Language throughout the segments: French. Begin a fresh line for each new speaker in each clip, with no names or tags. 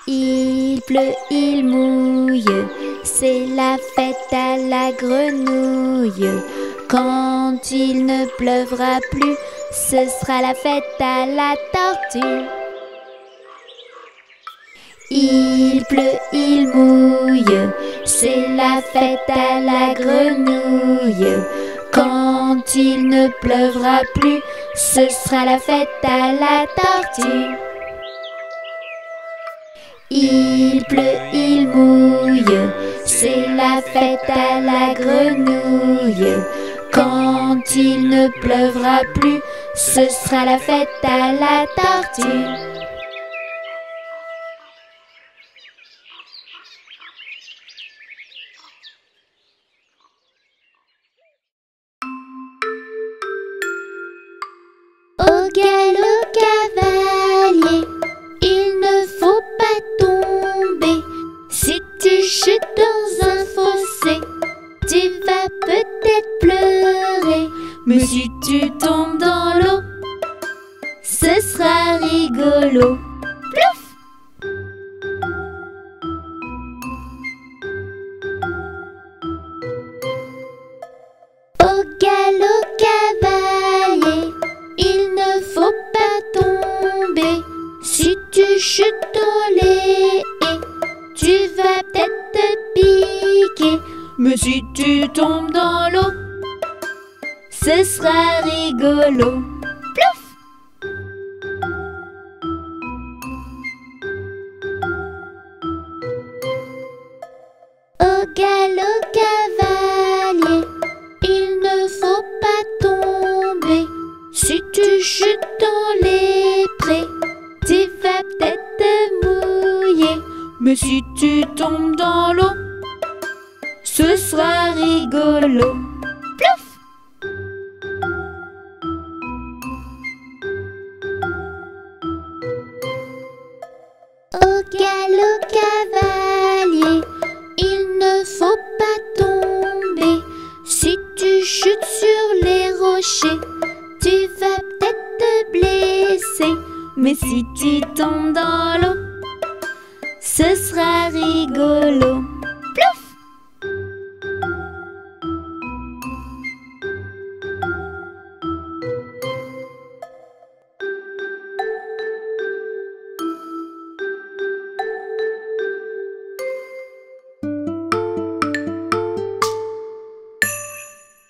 Il pleut, il mouille, c'est la fête à la grenouille. Quand il ne pleuvra plus, ce sera la fête à la tortue. Il pleut, il mouille, c'est la fête à la grenouille. Quand il ne pleuvra plus, ce sera la fête à la tortue. Il pleut, il mouille, c'est la fête à la grenouille. Quand il ne pleuvra plus, ce sera la fête à la tortue.
Au galop cavalier, il ne faut pas tomber. Si tu chutes dans un fossé, tu vas peut-être pleurer. Mais si tu tombes dans l'eau, ce sera rigolo. Plouf! Au galop cavalier, il ne faut pas tomber. Si tu chutes dans les haies, tu vas peut-être te piquer. Mais si tu tombes dans l'eau, ce sera rigolo. Plouf! Au galop cavalier, il ne faut pas tomber. Si tu chutes dans les prés, tu vas peut-être te mouiller. Mais si tu tombes dans l'eau, ce sera rigolo. Plouf! Au galop cavalier, il ne faut pas tomber. Si tu chutes sur les rochers, tu vas peut-être te blesser. Mais si tu tombes dans l'eau, ce sera rigolo. Plouf!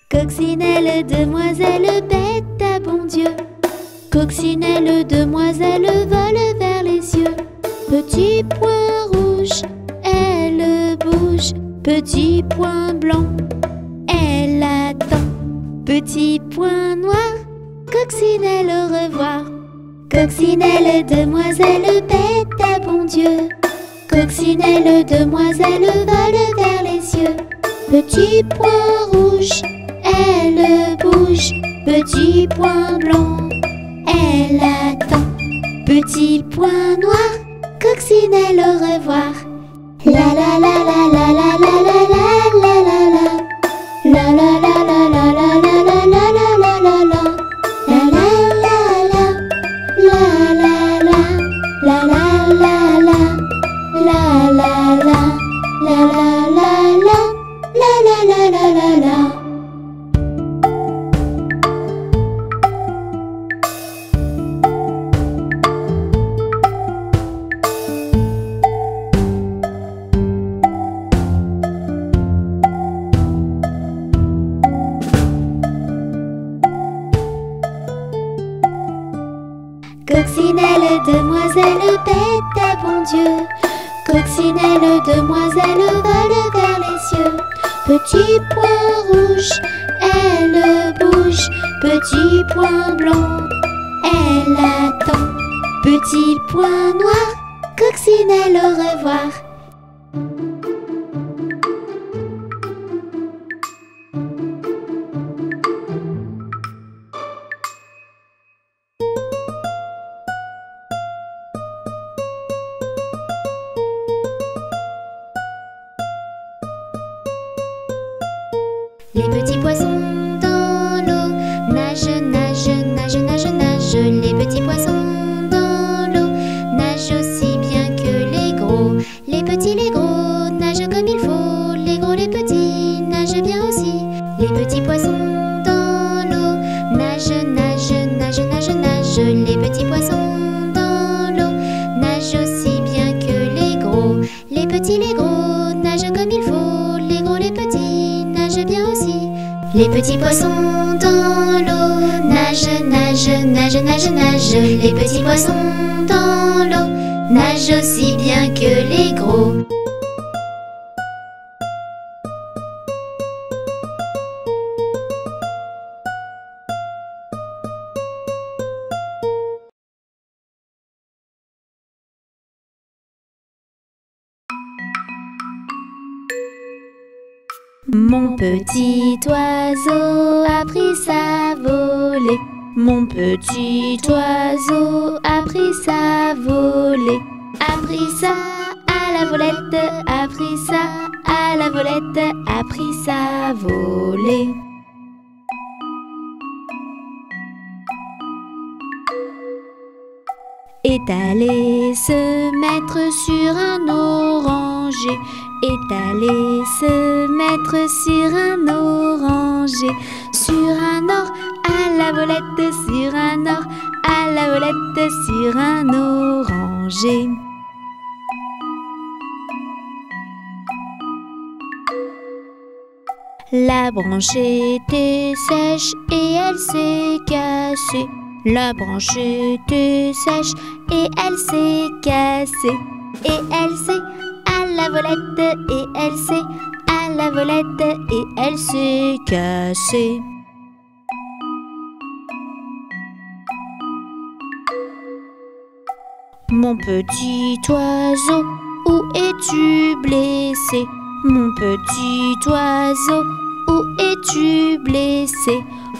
Coccinelle, demoiselle, bête à bon Dieu. Coccinelle, demoiselle, vole vers les cieux. Petit point rouge, elle bouge. Petit point blanc, elle attend. Petit point noir, coccinelle, au revoir. Coccinelle, demoiselle, bête à bon Dieu. Coccinelle, demoiselle, vole vers les cieux. Petit point rouge, elle bouge. Petit point blanc, elle attend. Petit point noir, coccinelle, au revoir. La la la la la la la la la la la la. La la la la la la la la la la la la. La la la la. La la la. La la la la. La la la. La la la la. La la la la la la. Coccinelle, demoiselle, bête à bon Dieu. Coccinelle, demoiselle, vole vers les cieux. Petit point rouge, elle bouge. Petit point blanc, elle attend. Petit point noir, coccinelle, au revoir. Les petits poissons dans l'eau nagent, nagent, nagent, nagent, nagent. Les petits poissons dans l'eau nagent aussi bien que les gros. petits poissons dans l'eau nagent, nagent, nagent, nagent, nagent. Les petits poissons dans l'eau nagent aussi bien que les gros.
Mon petit oiseau a pris sa volée. Mon petit oiseau a pris sa volée. A pris ça à la volette, a pris ça à la volette, a pris sa volée. Est allé se mettre sur un oranger. Est allé se mettre sur un oranger. Sur un or à la volette, sur un or à la volette, sur un oranger. La branche était sèche et elle s'est cassée. La branche était sèche et elle s'est cassée. Et elle s'est à la volette, et elle s'est à la volette, et elle s'est cassée. Mon petit oiseau, où es-tu blessé? Mon petit oiseau, où es-tu blessé?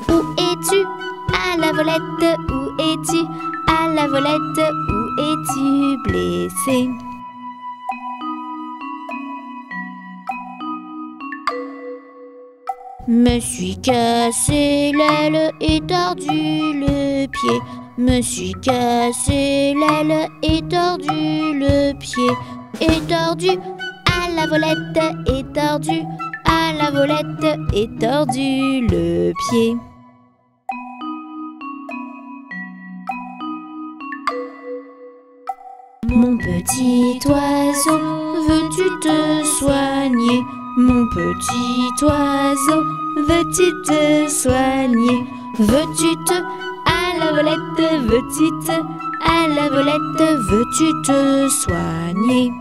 Où es-tu? À la volette, où es-tu? À la volette, où es-tu blessé? Me suis cassé l'aile et tordu le pied. Me suis cassé l'aile et tordu le pied. Et tordu à la volette, et tordu à la volette, et tordu le pied. Mon petit oiseau, veux-tu te soigner? Mon petit oiseau, veux-tu te soigner? Veux-tu te à la volette, veux-tu te à la volette, veux-tu te soigner?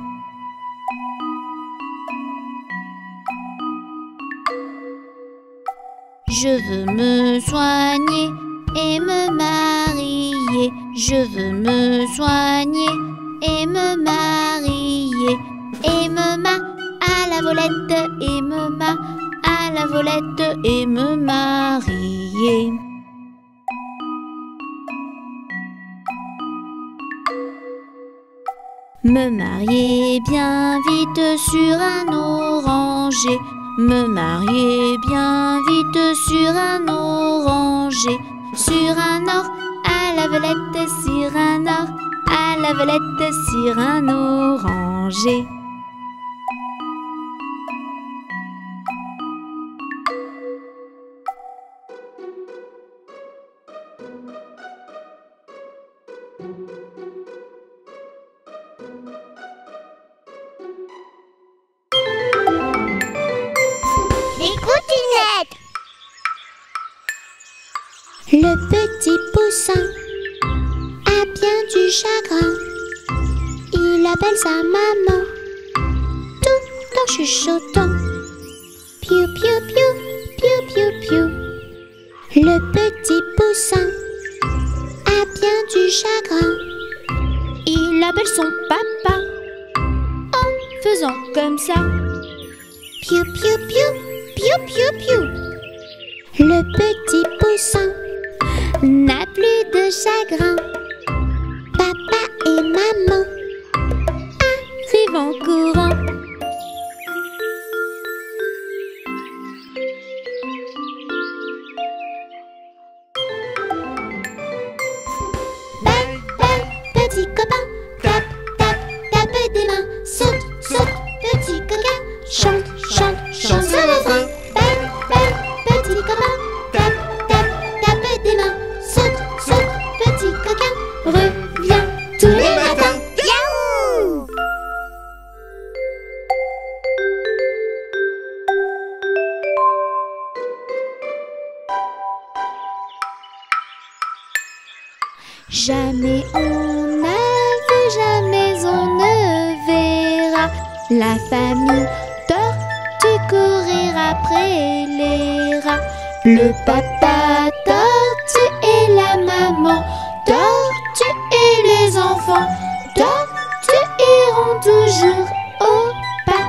Je veux me soigner et me marier. Je veux me soigner et me marier. Et me à la volette, et me à la volette, et me marier. Me marier bien vite sur un oranger. Me marier bien vite sur un oranger. Sur un or à la volette, sur un or à la volette, sur un oranger.
Le petit poussin a bien du chagrin. Il appelle sa maman tout en chuchotant. Piou piou piou, piou piou piou. Le petit poussin a bien du chagrin.
Il appelle son papa en faisant comme ça.
Piou piou piou, piou piou piou. Le petit poussin n'a plus de chagrin. Papa et maman
arrivent en courant.
Belle, belle, petit copain, tape, tape, tape des mains. Saute, saute, petit coquin, chante, chante, chante ce refrain. Belle, belle, petit copain, tape, tape, tape des mains. Saute, saute, petit coquin, reviens tous les matins. Yahoo! Jamais on n'a vu, jamais on ne verra la famille tortue courir après les rats. Le papa tortue et la maman tortue et les enfants tortues iront toujours au pas.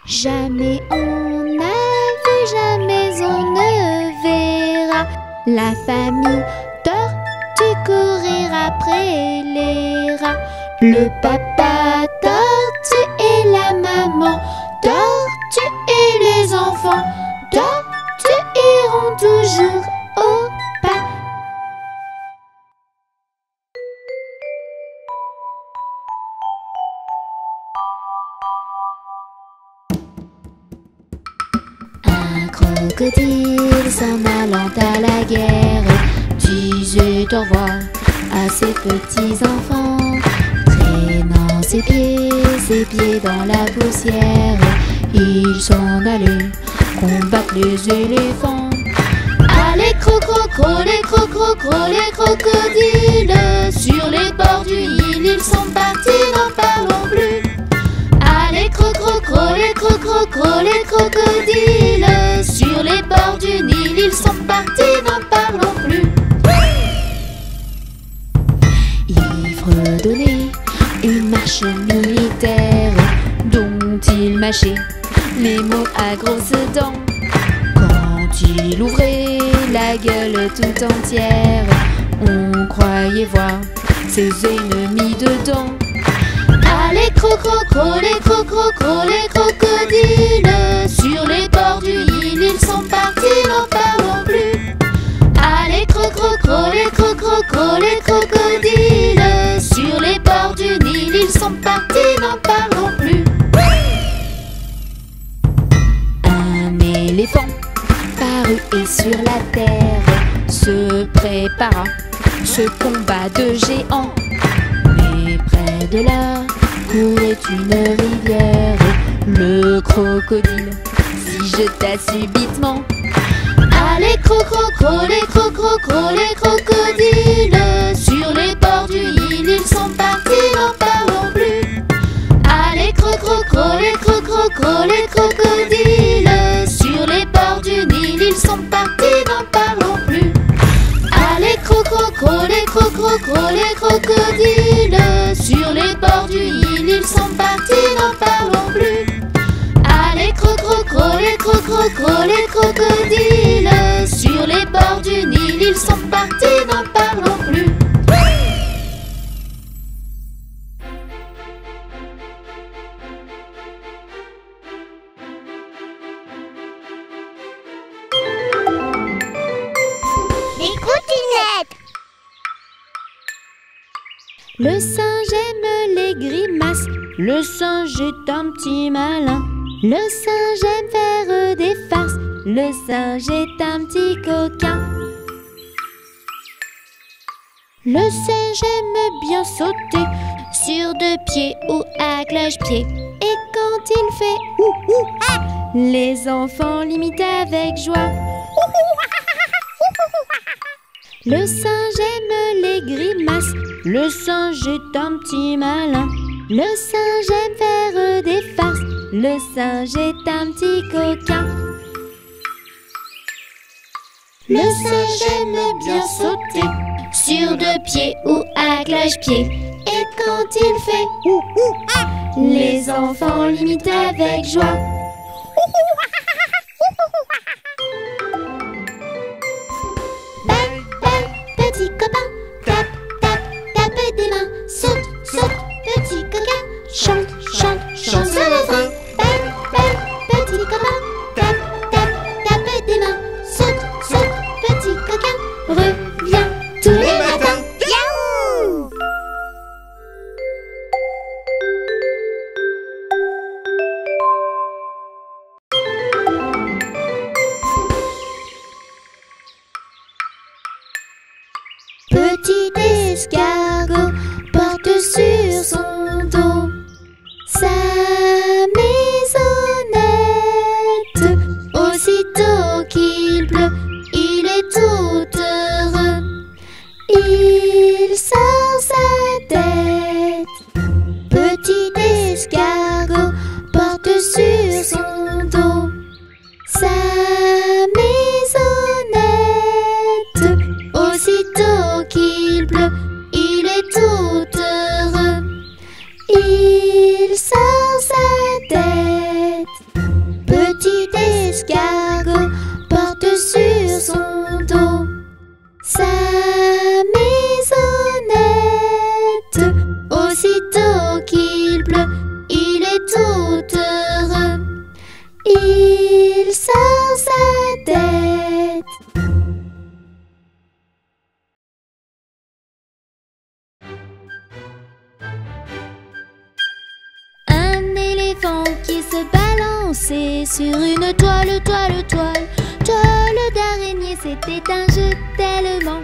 Jamais on n'a vu, jamais on ne verra la famille tortue courir après les rats. Le papa tortue et la maman tortue et les enfants tortues iront toujours au pas. Un crocodile s'en allant à la guerre disait au revoir à ses petits enfants, traînant ses pieds dans la poussière. Ils s'en allaient combattre les éléphants. Allez crocro, les crocodiles sur les bords du Nil, ils sont partis, n'en parlons plus. Allez crocro, les crocodiles sur les bords du Nil, ils sont partis, n'en parlons plus. Il fredonnait une marche militaire dont il mâchait les mots à grosses dents. Quand il ouvrait la gueule tout entière, on croyait voir ses ennemis dedans. Allez crocro, les crocodiles sur les bords du Nil, ils sont partis, n'en parlons plus. Allez crocro, les crocodiles sur les bords du Nil, ils sont partis, n'en parlons plus. Un éléphant parut et sur la terre se prépara ce combat de géants. Mais près de là courait une rivière, le crocodile s'y jeta subitement. Allez crocro, les crocodiles sur les bords du Nil, ils sont partis, n'en parlons plus. Allez crocro, les crocodiles sur les bords du Nil, ils sont partis, n'en parlons plus. Allez crocro, les crocodiles sur les bords du Nil, ils sont partis, n'en parlons plus. Allez crocro, les crocodiles sur les bords du Nil, ils sont partis, n'en parlons plus.
Les cottinettes.
Le singe aime les grimaces, le singe est un petit malin. Le singe aime faire des farces, le singe est un petit coquin. Le singe aime bien sauter sur deux pieds ou à cloche-pied. Et quand il fait ouh ouh ah, les enfants l'imitent avec joie. Le singe aime les grimaces, le singe est un petit malin. Le singe aime faire des farces, le singe est un petit coquin. Le singe aime bien sauter sur deux pieds ou à cloche-pied. Et quand il fait ouh ouh ah, les enfants l'imitent avec joie. Petit copain, tape, tape, tape des mains. Saute, saute, petit coquin, chante, chante, chante sur le frein. Petit copain, tape, tape, tape des mains. Saute, saute, petit coquin, reviens tous les matins. Yahoo! éléphant qui se balançait sur une toile, toile, toile. Toile d'araignée, c'était un jeu tellement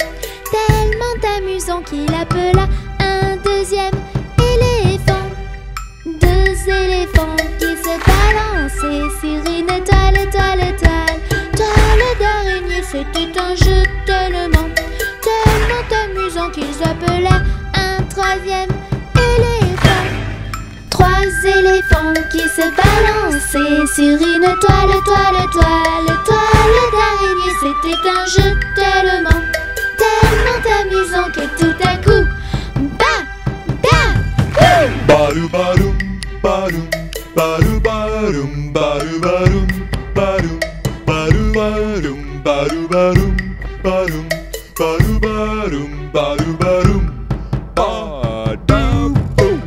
amusant qu'il appela un deuxième éléphant. Deux éléphants qui se balançaient sur une toile, toile, toile. Toile d'araignée, c'était un jeu tellement amusant qu'ils appelaient un troisième éléphant. Trois éléphants qui se balançaient sur une toile, toile, toile. Toile d'araignée, c'était un jeu tellement amusant que tout à coup,
Baru barum, barum, baru barum, baru barum, barum, baru barum, baru barum, barum, baru barum, baru barum, badaboum.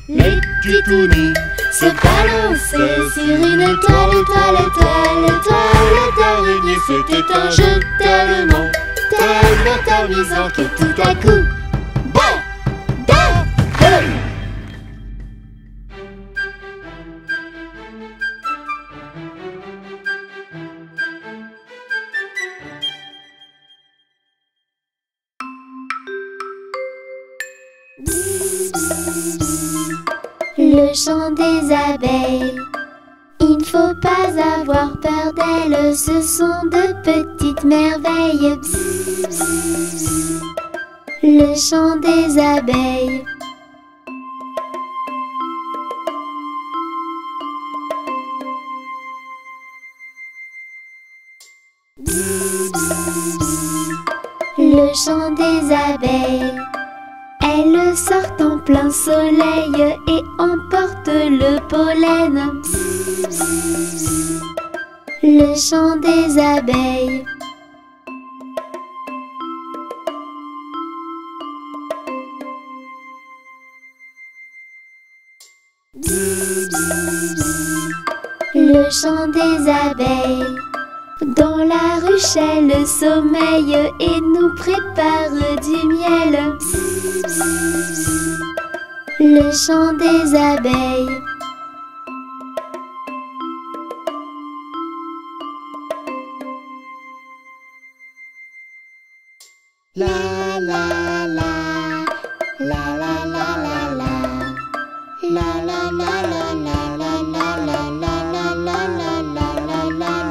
les titounous se balançaient sur une toile, toile, toile. Toile d'araignée, c'était un jeu tellement amusant que tout à coup, badaboum. Le chant des abeilles, il ne faut pas avoir peur d'elles, ce sont de petites merveilles. Bzz, bzz, bzz. Le chant des abeilles. Bzz, bzz, bzz. Le chant des abeilles. Elles sortent en plein soleil et emportent le pollen. Bzz, bzz, bzz. Le chant des abeilles. Bzz, bzz, bzz. Le chant des abeilles. Dans la ruche, elles sommeillent et nous préparent du miel. Bzz, bzz, bzz. Le chant des abeilles.
La la la, la la la la la, la la la la la la la la la la la la la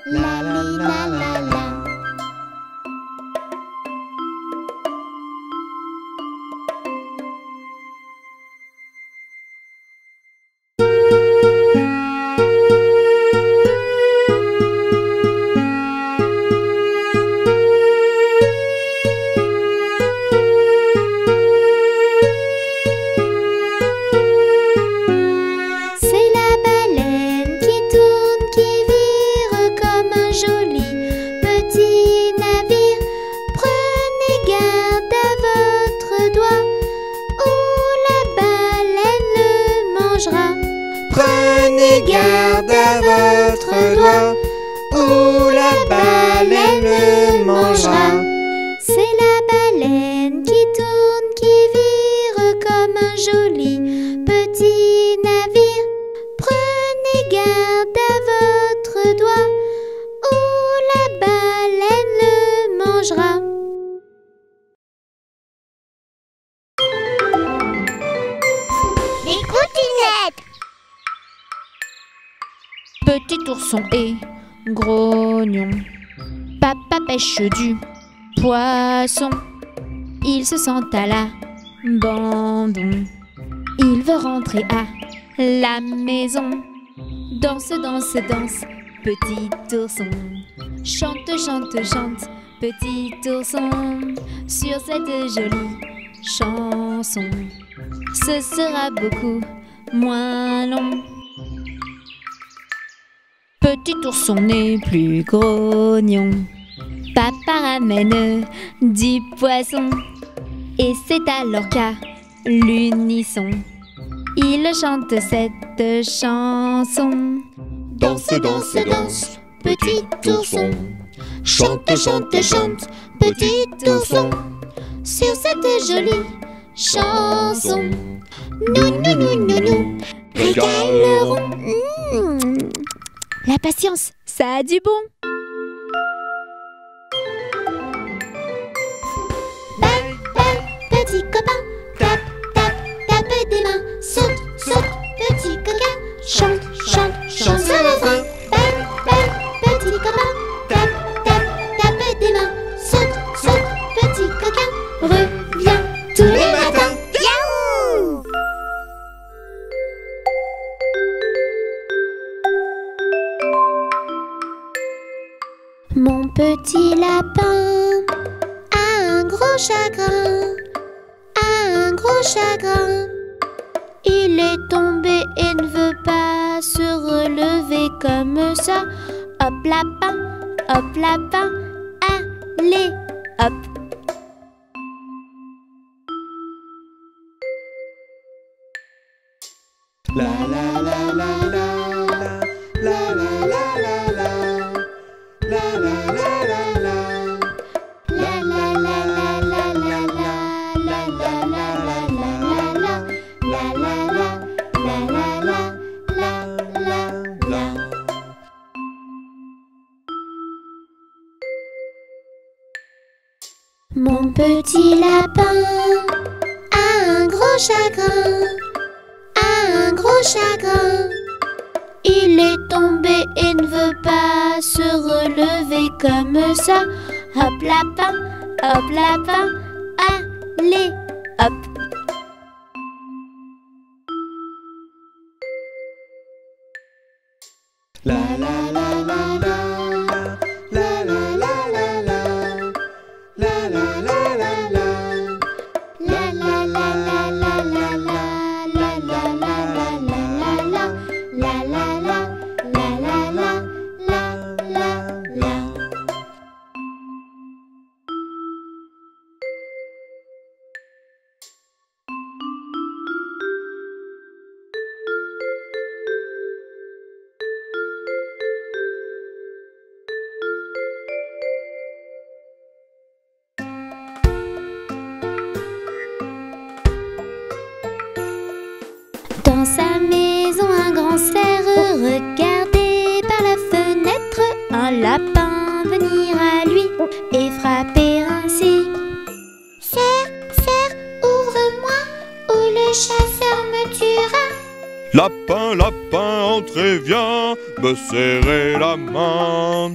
la la la la.
Prenez garde à votre doigt, ou la baleine le mangera.
C'est la baleine qui tourne, qui vire comme un joli petit navire. Prenez garde à votre doigt, ou la baleine le mangera.
Des coutinettes.
Petit ourson et grognon, papa pêche du poisson. Il se sent à l'abandon, il veut rentrer à la maison. Danse, danse, danse, petit ourson. Chante, chante, chante, petit ourson. Sur cette jolie chanson, ce sera beaucoup moins long. Petit ourson n'est plus grognon, papa ramène du poisson. Et c'est alors qu'à l'unisson, il chante cette chanson.
Danse, danse, danse, petit ourson. Chante, chante, chante, petit ourson.
Sur cette jolie chanson,
nous régalerons.
La patience, ça a du bon.
Balle, balle, petit copain, tape, tape, tape des mains. Saute, saute, petit coquin, chante, chante, chante ce refrain. Balle, balle, petit copain, tape, tape, tape des mains. Saute, saute, petit coquin, reviens tous les matins. Yahoo! Mon petit lapin a un gros chagrin, a un gros chagrin. Il est tombé et ne veut pas se relever comme ça. Hop lapin, allez, hop.
La la la la la la la la la la la la la la la.
La la la la la la la la la la la la la Mon petit lapin a un gros chagrin, a un gros chagrin. Il est tombé et ne veut pas se relever comme ça. Hop lapin, allez, hop.
La la la la la la la la la la la la la la la
La la la la la la la la la la la la la la la la la. Dans sa maison, un grand cerf regardait par la fenêtre un lapin venir à lui et frapper ainsi. Cerf, cerf, ouvre-moi ou le chasseur me tuera.
Lapin, lapin, entrez, viens me serrer la main.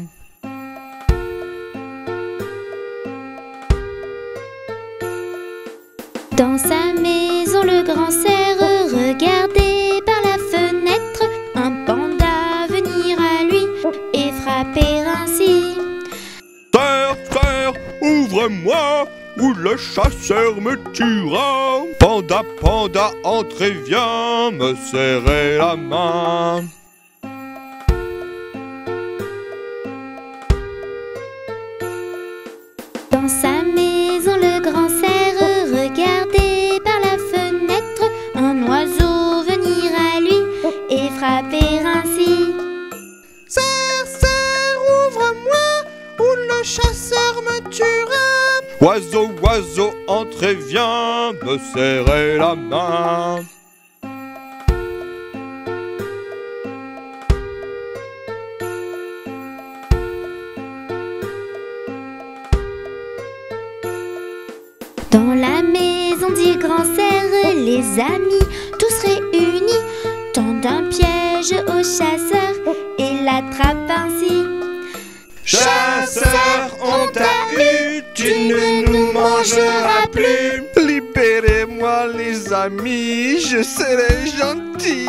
Dans sa maison, le grand cerf regardait par la fenêtre un panda venir à lui et frapper ainsi.
Cerf, cerf, ouvre-moi ou le chasseur me tuera. Panda, panda, entrez, viens me serrer la main.
Dans sa maison, le grand cerf regardait par la fenêtre un oiseau venir à lui et frapper ainsi.
Cerf, cerf, ouvre-moi ou le chasseur me tuera.
Oiseau, oiseau, entrez, viens me serrer la main.
Dans la maison du grand cerf, les amis, tous réunis, tendent un piège au chasseur et l'attrapent ainsi.
Chasseur, on t'a eu, tu ne nous mangeras plus. Libérez-moi les amis, je serai gentil.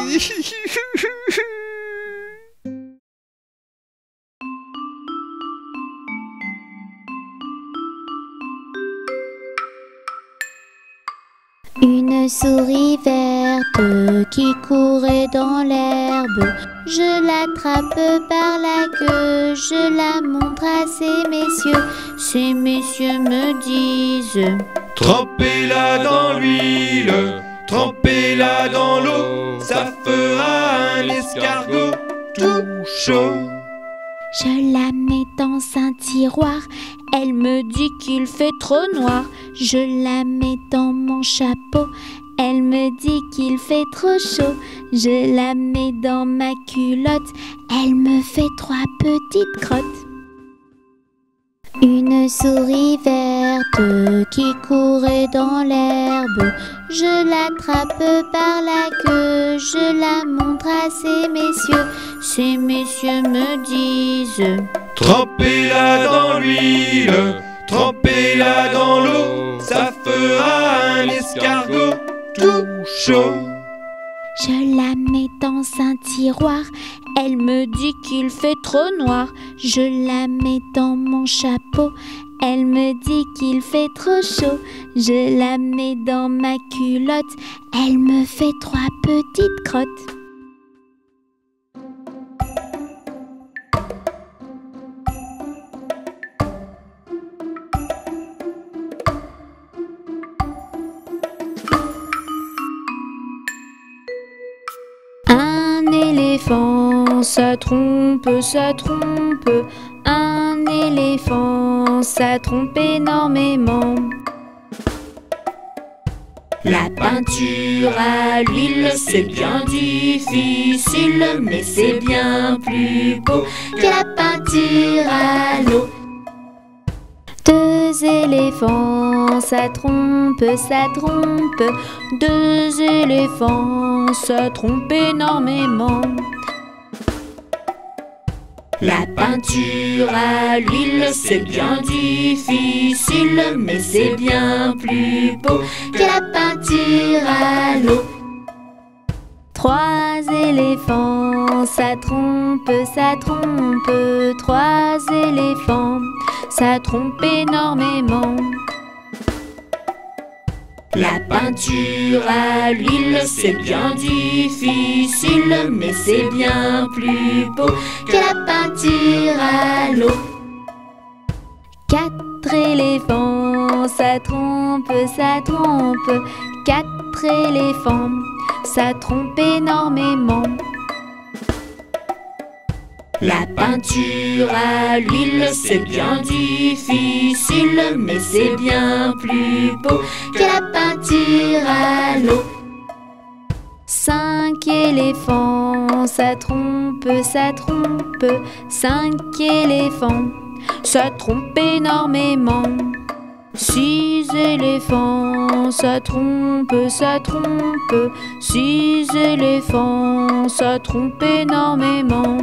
Une souris verte qui courait dans l'herbe. Je l'attrape par la queue, je la montre à ces messieurs. Ces messieurs me disent:
Trempez-la dans l'huile, trempez-la dans l'eau, ça fera un escargot tout chaud.
Je la mets dans un tiroir, elle me dit qu'il fait trop noir. Je la mets dans mon chapeau, Elle me dit qu'il fait trop chaud. Je la mets dans ma culotte. Elle me fait 3 petites crottes. Une souris verte qui courait dans l'herbe. Je l'attrape par la queue. Je la montre à ces messieurs. Ces messieurs me disent:
Trempez-la dans l'huile, trempez-la dans l'eau, ça fera un escargot tout chaud.
Je la mets dans un tiroir. Elle me dit qu'il fait trop noir. Je la mets dans mon chapeau. Elle me dit qu'il fait trop chaud. Je la mets dans ma culotte. Elle me fait 3 petites crottes. Un éléphant, ça trompe, ça trompe. Un éléphant, ça trompe énormément.
La peinture à l'huile, c'est bien difficile, mais c'est bien plus beau que la peinture à l'eau.
2 éléphants, ça trompe, ça trompe. 2 éléphants, ça trompe énormément.
La peinture à l'huile, c'est bien difficile, mais c'est bien plus beau que la peinture à l'eau.
3 éléphants, ça trompe, ça trompe. 3 éléphants, ça trompe énormément.
La peinture à l'huile, c'est bien difficile, mais c'est bien plus beau que la peinture à l'eau.
4 éléphants, ça trompe, ça trompe. 4 éléphants, ça trompe énormément.
La peinture à l'huile, c'est bien difficile, mais c'est bien plus beau que la peinture à l'eau.
5 éléphants, ça trompe, ça trompe. 5 éléphants, ça trompe énormément. 6 éléphants, ça trompe, ça trompe. 6 éléphants, ça trompe énormément.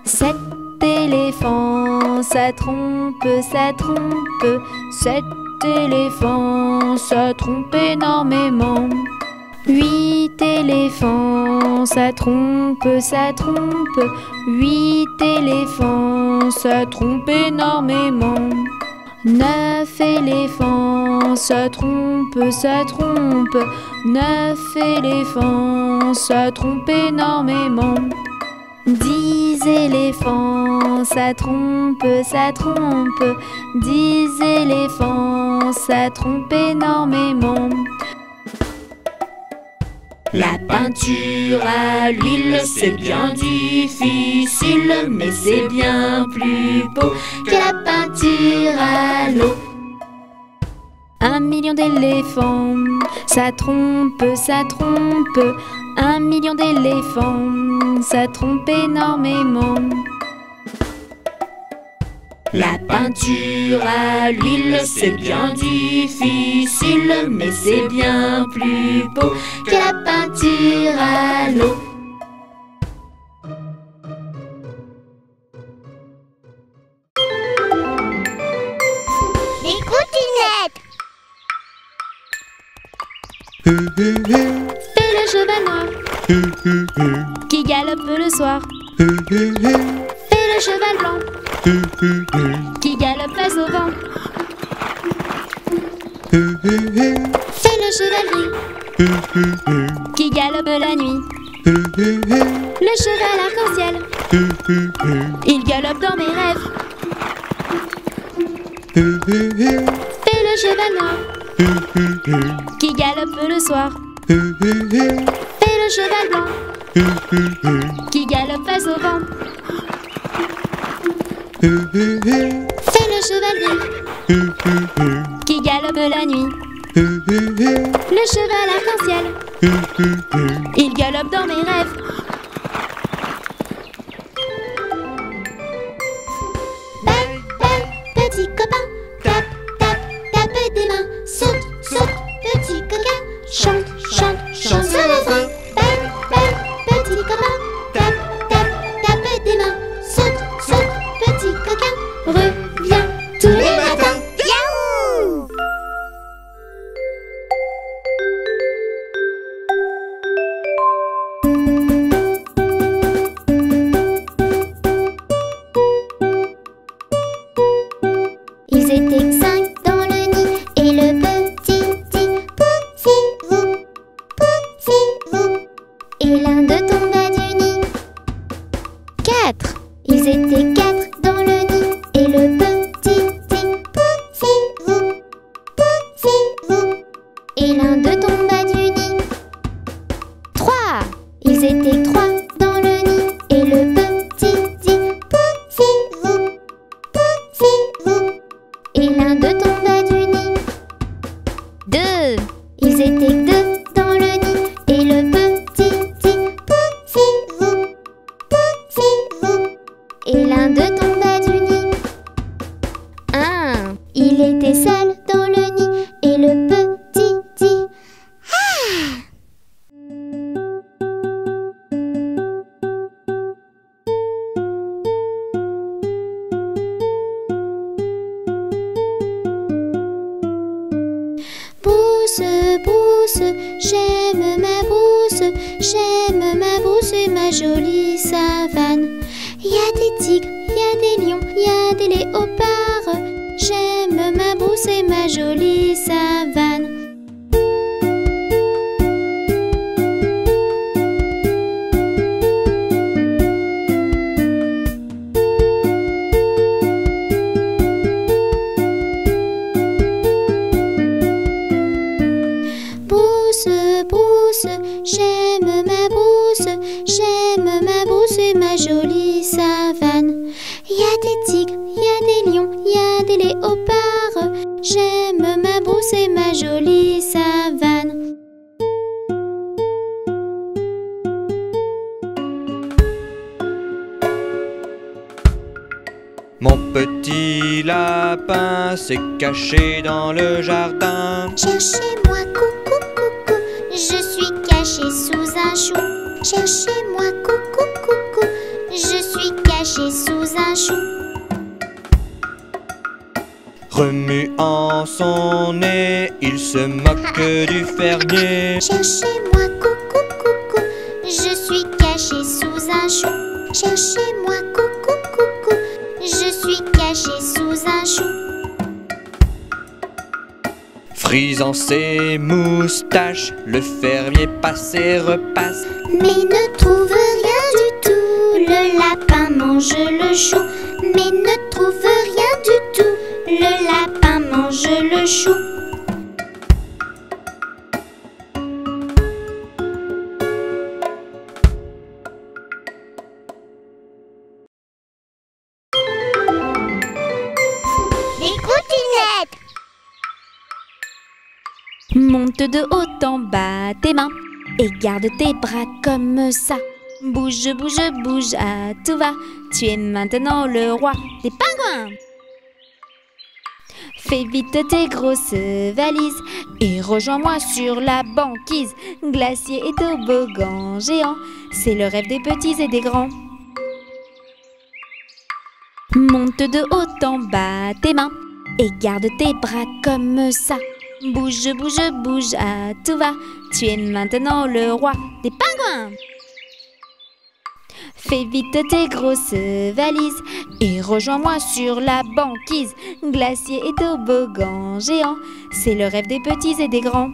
7 éléphants, ça trompe, ça trompe. 7 éléphants, ça trompe énormément. 8 éléphants, ça trompe, ça trompe. 8 éléphants, ça trompe énormément. 9 éléphants, ça trompe, ça trompe. 9 éléphants, ça trompe énormément. 10 éléphants, ça trompe, ça trompe. 10 éléphants, ça trompe énormément.
La peinture à l'huile, c'est bien difficile, mais c'est bien plus beau que la peinture à l'eau.
1 million d'éléphants, ça trompe, ça trompe. 1 million d'éléphants, ça trompe énormément.
La peinture à l'huile, c'est bien difficile, mais c'est bien plus beau que la peinture à l'eau.
Les coutinettes.
Fais le cheval noir qui galope le soir. Fais le cheval blanc qui galope face au vent. Fais le cheval gris qui galope la nuit. Le cheval arc-en-ciel, il galope dans mes rêves. Fais le cheval noir qui galope le soir. Fais le cheval blanc qui galope face au vent. Fais le cheval gris qui galope la nuit. Le cheval arc-en-ciel, il galope dans mes rêves.
Belle, belle, petit copain, tape, tape, tape des mains. Saute, saute, petit coquin, chante, chante, chante ce refrain. Belle, belle, petit copain, tape, tape, tape des mains. Saute, saute, petit coquin, reviens tous les matins. Yahoo! Ils étaient 5 dans le nid et le petit dit poussez-vous, poussez-vous. Et l'un d'eux tomba du nid. 4. Ils étaient 4 dans le nid et le petit dit poussez-vous, poussez-vous. Et l'un d'eux tomba du nid. 3. Ils étaient 3 dans le nid et le petit dit poussez-vous, poussez-vous. Et l'un d'eux tomba du nid. 2. Ils étaient 2 dans le nid et le petit dit poussez-vous, poussez-vous. Et l'un d'eux tomba du nid. 1. Il était seul dans le nid et le petit dit ah! Brousse, brousse, j'aime ma brousse, j'aime ma brousse et ma jolie savane. Il y a des tigres, il y a des lions, il y a des léopards. J'aime ma brousse et ma jolie savane. Brousse, brousse, j'aime ma brousse, j'aime ma brousse et ma jolie savane. Il y a des tigres, il y a des lions, il y a des léopards. J'aime ma brousse et ma jolie savane.
Mon petit lapin s'est caché dans le jardin.
Cherchez-moi, coucou, coucou, je suis caché sous un chou. Cherchez-moi, coucou, coucou, je suis caché sous un chou.
Remuant son nez, il se moque du fermier.
Cherchez-moi, coucou, coucou, je suis caché sous un chou. Cherchez-moi, coucou, coucou, je suis caché sous un chou.
Frisant ses moustaches, le fermier passe et repasse.
Mais ne trouve rien du tout, le lapin mange le chou. Mais ne trouve rien du tout, le lapin mange le chou. Les cottinettes.
Monte de haut en bas tes mains et garde tes bras comme ça. Bouge, bouge, bouge, à tout va. Tu es maintenant le roi des pingouins. Fais vite tes grosses valises et rejoins-moi sur la banquise. Glacier et toboggan géant, c'est le rêve des petits et des grands. Monte de haut en bas tes mains et garde tes bras comme ça. Bouge, bouge, bouge, à tout va. Tu es maintenant le roi des pingouins. Fais vite tes grosses valises et rejoins-moi sur la banquise. Glacier et toboggan géant, c'est le rêve des petits et des grands.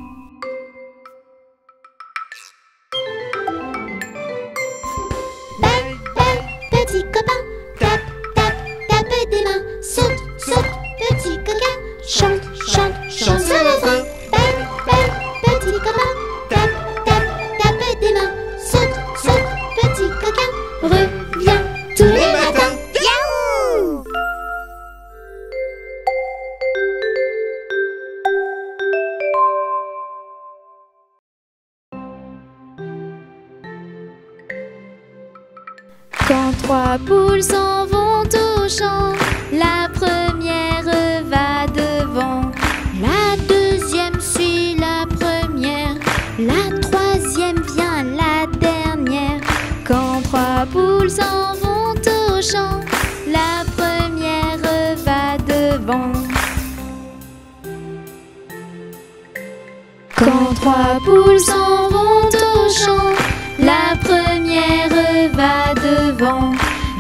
Belle, belle, petit copain, tape, tape, tape des mains. Saute, saute, petit coquin, chante, chante, chante ce refrain. Belle, belle, petit copain, tape, tape, tape des mains. Saute, saute, petit coquin, reviens tous les matins. Yahoo!
Quand 3 poules s'en vont au champ, la première va devant, la deuxième suit la première, la troisième vient la dernière. Quand 3 poules s'en vont au champ, la première va devant. Quand 3 poules s'en vont au champ, la première va devant,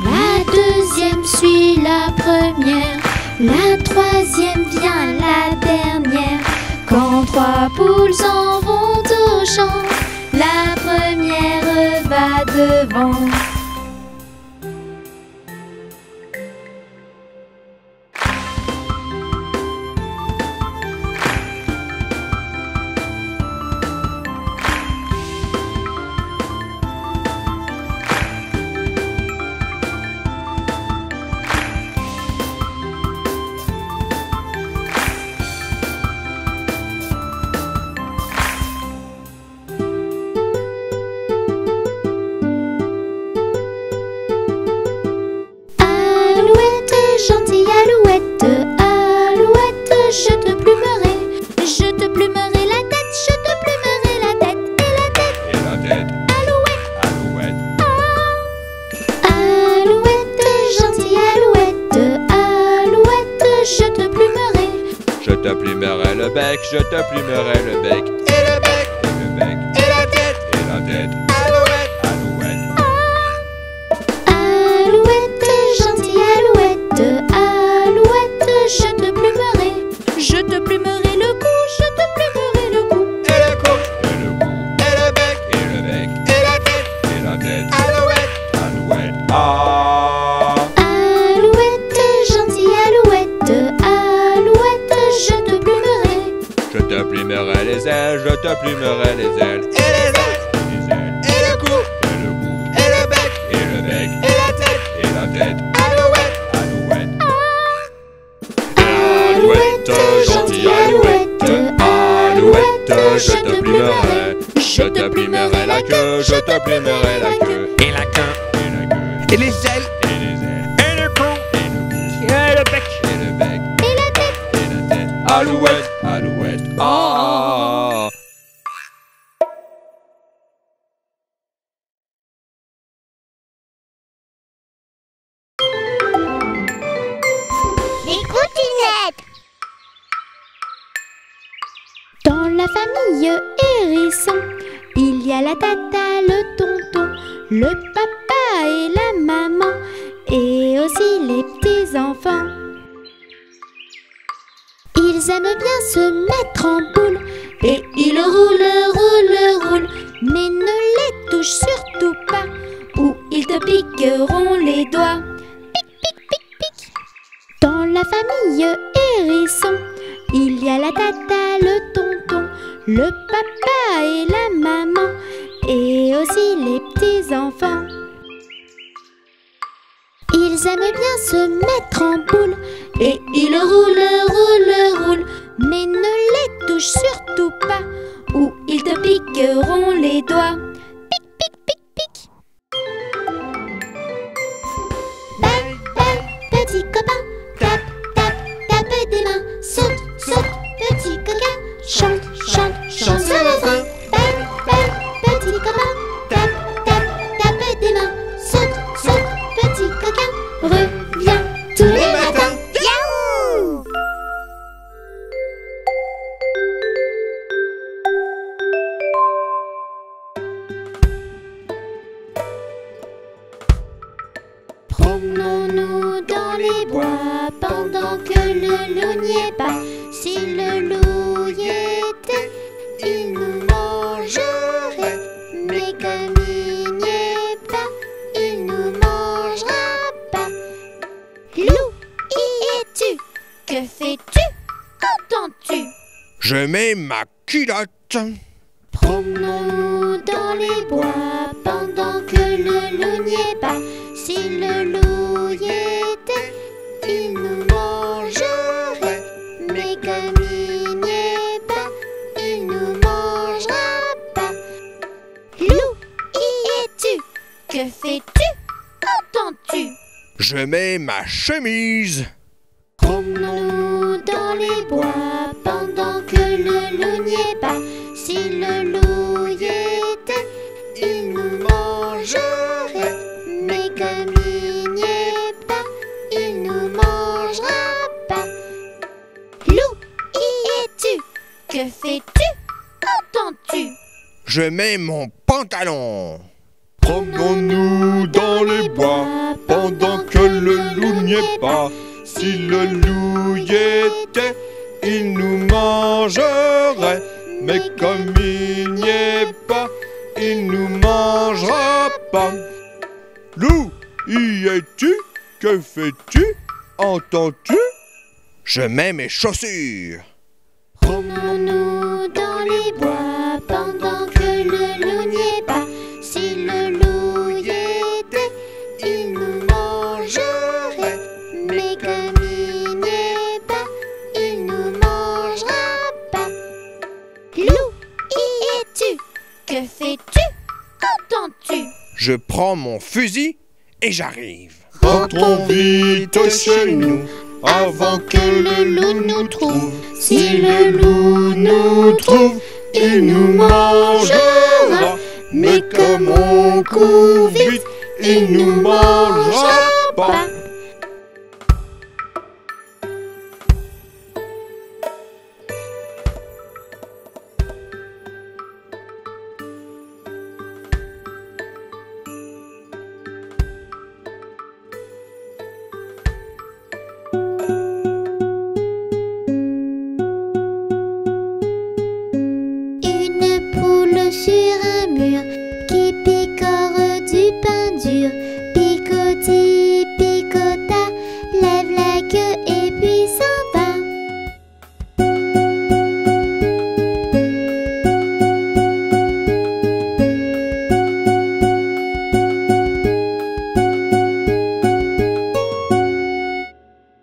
la deuxième suit la première, la troisième vient la dernière. Quand 3 poules s'en vont au champ, la première va devant.
Gentille alouette, alouette, je te plumerai. Je te plumerai la tête, je te plumerai la tête. Et la tête,
Et la tête,
alouette,
alouette.
alouette, gentille alouette, alouette, je te plumerai.
Je te plumerai le bec, je te plumerai le bec.
Et le bec,
Et le bec,
et la tête,
et la tête,
alouette,
alouette.
Alouette, gentille alouette, alouette, je te plumerai. Je te plumerai le cou, je te plumerai le cou.
et le cou,
Et le cou,
et le bec,
et le bec,
et la tête,
et la tête,
alouette,
alouette. Ah,
Alouette, gentille alouette, alouette, je te plumerai.
je te plumerai les ailes, je te plumerai les ailes.
et les ailes,
Les ailes,
et le cou,
et le cou,
et le bec,
et le bec,
et la tête,
et la tête,
alouette,
alouette.
Alouette, gentille alouette, alouette, je te plumerai.
Je te plumerai la queue, je te plumerai la queue.
et la queue,
Et la queue,
et les ailes,
et les ailes,
et le cou,
et le cou,
et le bec.
et le bec,
Et la tête,
et la tête. Alouette, alouette. Ah.
les coutinettes.
Dans la famille hérisson, il y a la tata, le tonton, le papa et la maman, et aussi les petits-enfants. Ils aiment bien se mettre en boule, et ils roulent, mais ne les touche surtout pas, ou ils te piqueront les doigts. Pic, pic, pic, pic. Dans la famille hérisson, il y a la tata, le tonton, le papa et la maman, et aussi les petits-enfants. Ils aiment bien se mettre en boule, et ils roulent, mais ne les touche surtout pas, ou ils te piqueront les doigts. Pic, pic, pic, pic.
Balle, balle, petit copain, tape, tape, tape des mains. Saute, saute, petit coquin, chante, chante, chante ce refrain. Balle, balle, petit copain, tape, tape, tape des mains. Saute, saute, petit coquin, reviens tous les matins. Yaouh!
Promenons-nous dans les bois pendant que le loup n'y est pas. Si le loup y était, il nous mangerait. Mais comme il n'y est pas, il nous mangera pas. Loup, y es-tu? Que fais-tu? Entends-tu?
Je mets ma culotte.
Promenons-nous dans les bois pendant que le loup n'y est pas. Si le loup y était, il nous mangerait. Mais comme il n'y est pas, il nous mangera pas. Loup, y es-tu? Que fais-tu?
Je mets ma chemise.
Promenons-nous dans les bois pendant que le loup n'y est pas. Si le loup y était, il nous mangerait. Mais comme il n'y est pas, il nous mangera pas. Loup, y es-tu? Que fais-tu? Qu'entends-tu?
Je mets mon pantalon.
Promenons-nous dans les bois pendant que le loup n'y est pas. Si le loup y était, il nous mangerait. Mais comme il n'y est pas, il nous mangera pas. Loup, y es-tu? Que fais-tu? Entends-tu?
Je mets mes chaussures.
Promenons-nous dans les bois pendant que le loup n'y est pas. Si le loup y était, il nous mangerait. Mais comme il n'y est pas, il nous mangera pas. Loup, y es-tu? Que fais-tu? Qu'entends-tu?
Je prends mon fusil et j'arrive.
Rentrons vite chez nous avant que le loup nous trouve. Si le loup nous trouve, il nous mangera. Mais comme on court vite, il nous mangera pas.
Sur un mur qui picore du pain dur. Picoti, picota, lève la queue et puis s'en va.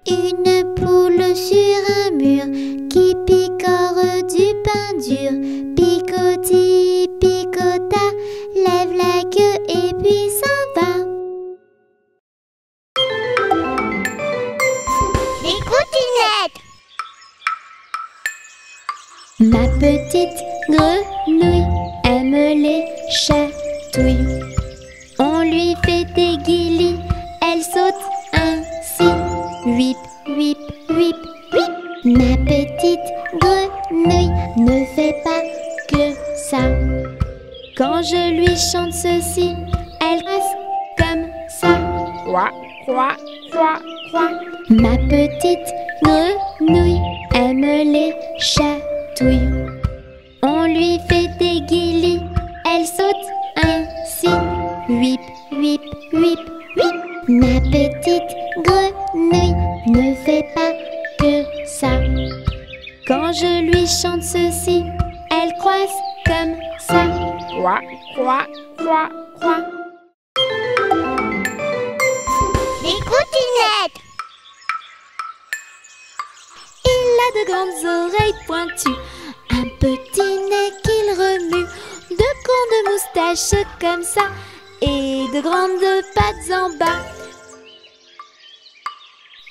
Une poule sur un mur qui picore du pain dur. Picoti, picota, lève la queue et puis s'en va.
Les cotillettes.
Ma petite grenouille aime les chatouilles. On lui fait des guilis, elle saute ainsi. Whip, whip, whip, whip. Ma petite grenouille ne fait pas que ça. Quand je lui chante ceci, elle reste comme ça.
Quoi, quoi, quoi, quoi.
Ma petite grenouille aime les chatouilles. On lui fait des guilis, elle saute ainsi. Whip, whip, whip, whip. Ma petite grenouille ne fait pas que ça. Quand je lui chante ceci, elle croise comme ça.
Quoi, quoi, quoi, quoi.
Les cotillettes.
Il a de grandes oreilles pointues, un petit nez qu'il remue, de grandes moustaches comme ça et de grandes pattes en bas.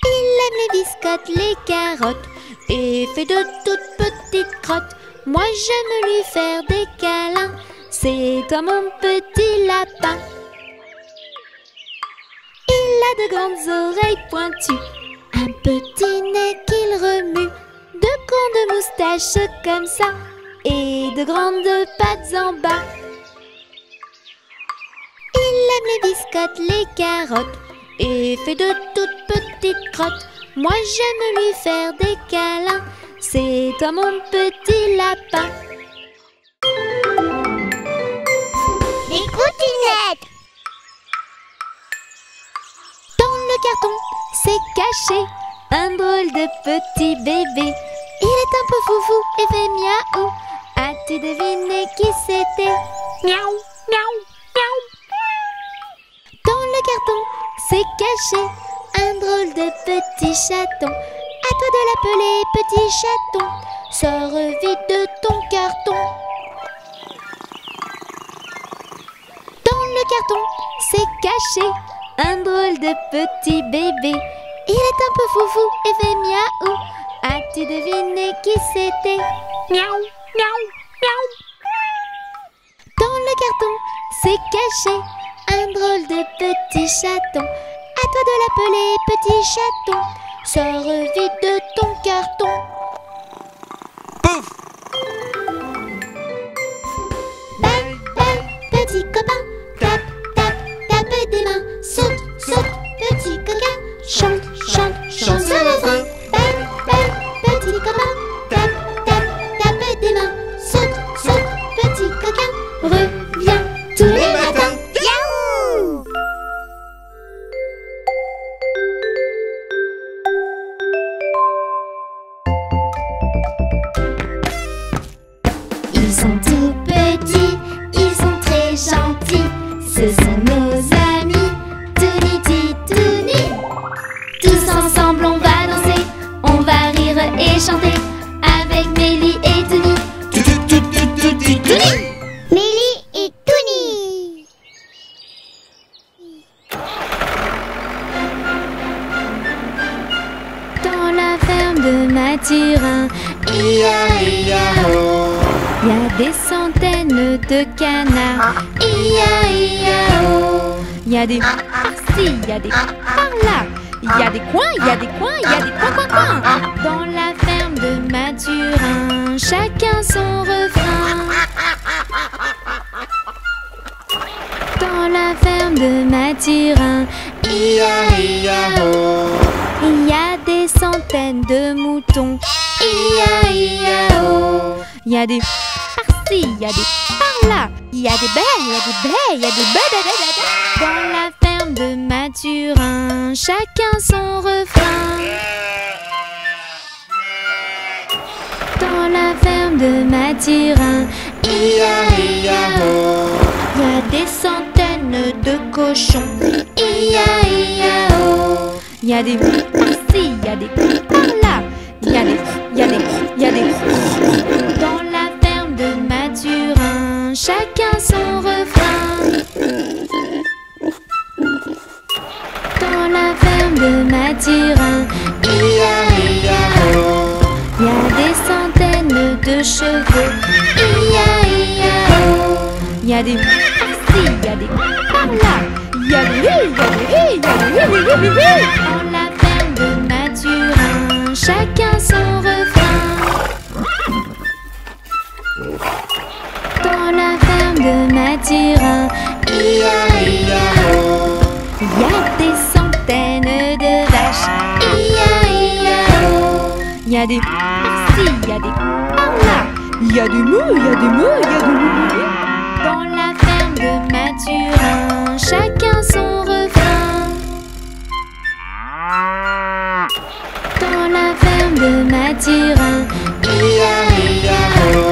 Il aime les biscottes, les carottes et fait de toutes petites crottes. Moi j'aime lui faire des câlins, c'est toi mon petit lapin. Il a de grandes oreilles pointues, un petit nez qu'il remue, de grandes moustaches comme ça et de grandes pattes en bas. Il aime les biscottes, les carottes et fait de toutes petites crottes. Moi j'aime lui faire des câlins, c'est toi mon petit lapin.
Les cotillettes.
Dans le carton, c'est caché un drôle de petit bébé. Il est un peu foufou et fait miaou. As-tu deviné qui c'était? Miaou, miaou, miaou. Dans le carton, c'est caché un drôle de petit chaton. À toi de l'appeler petit chaton. Sors vite de ton carton. Dans le carton, c'est caché
un drôle de petit bébé. Il est un peu foufou et fait miaou. As-tu deviné qui c'était? Miaou, miaou, miaou. Dans le carton, c'est caché un drôle de petit chaton. À toi de l'appeler petit chaton. Sors vite de ton carton.
Pouf!
Belle, belle, petit copain, tape, tape, tape des mains. Saute, saute, petit coquin, chante, chante, chante ce refrain. Belle, belle, petit copain, tape, tape, tape des mains. Saute, saute, petit coquin, reviens tous les matins. Yaou! Ils sont tout petits, ils sont très gentils. Ce sont nos amis, Toonity Toony. Tous ensemble on va danser, on va rire et chanter avec Mélie et Toony.
Toony!
Mélie et Toony.
Dans la ferme de Mathurin,
Ia-ia-o.
il y a des centaines de canards.
Ia-ia-o.
Il y a des par-ci, il y a des par-là. Il y a des coins, il y a des coins, il y a des coins. Dans la ferme de Mathurin, chacun son refrain. Dans la ferme de Mathurin,
Ia-ia-o.
il y a des centaines de moutons.
Ia-ia-o.
Il y a des par-ci, il y a des par-là. Il y a des baies, il y a des baies, il y a des baies. Dans la ferme de Mathurin, chacun son refrain. Dans la ferme de Mathurin,
Ia-ia-o.
il y a des centaines de cochons.
Ia-ia-o.
Il y a des par-ci, il y a des par-là. Il y a des. Dans la ferme de Mathurin, chacun son refrain. Dans la ferme de Mathurin,
Ia-ia-o.
il y a des centaines de chevaux.
Ia-ia-o.
Il y a des par-ci, il y a des par-là. Il y a des Dans la ferme de Mathurin, chacun son refrain. Dans la ferme de Mathurin,
Ia-ia-o.
il y a des centaines de vaches.
Ia-ia-o.
Il y a des par-ci, il y a des par-là. Il y a des moules, il y a des moules, il y a des moules. Dans la ferme de Mathurin, chacun son refrain. Dans la ferme de Mathurin,
Ia-ia-o.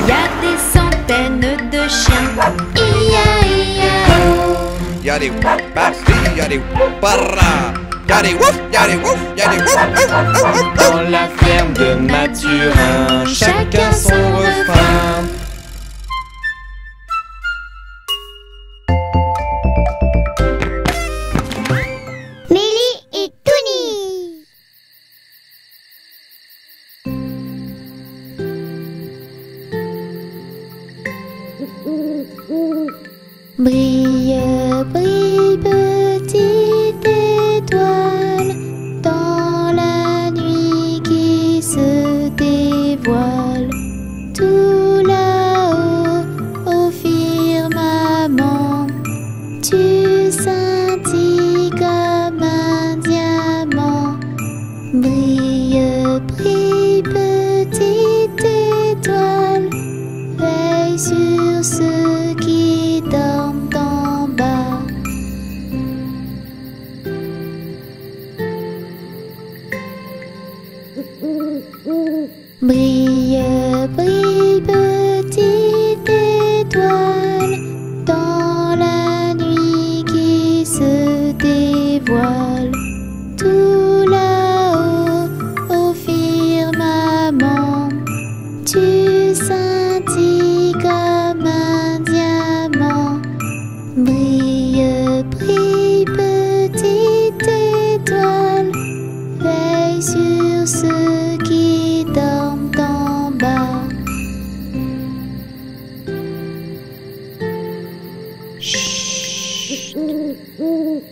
il y a des centaines de chiens.
Ia-ia-o.
Y'a des par-ci, y'a des par-là. Y'a des wouf, y'a des wouf, y'a des wouf, wouf, wouf, wouf. Dans la ferme de Mathurin, chacun son refrain.
Mélie et Toony. Brille, brille, petite étoile, dans la nuit qui se dévoile. Tout là-haut, au firmament, tu scintilles comme un diamant. Brille, brille, petite étoile, veille sur ceux qui dorment en bas. Brille, brille, petite étoile, dans la nuit qui se dévoile. Tout là-haut, au firmament, tu scintilles comme un
Chut.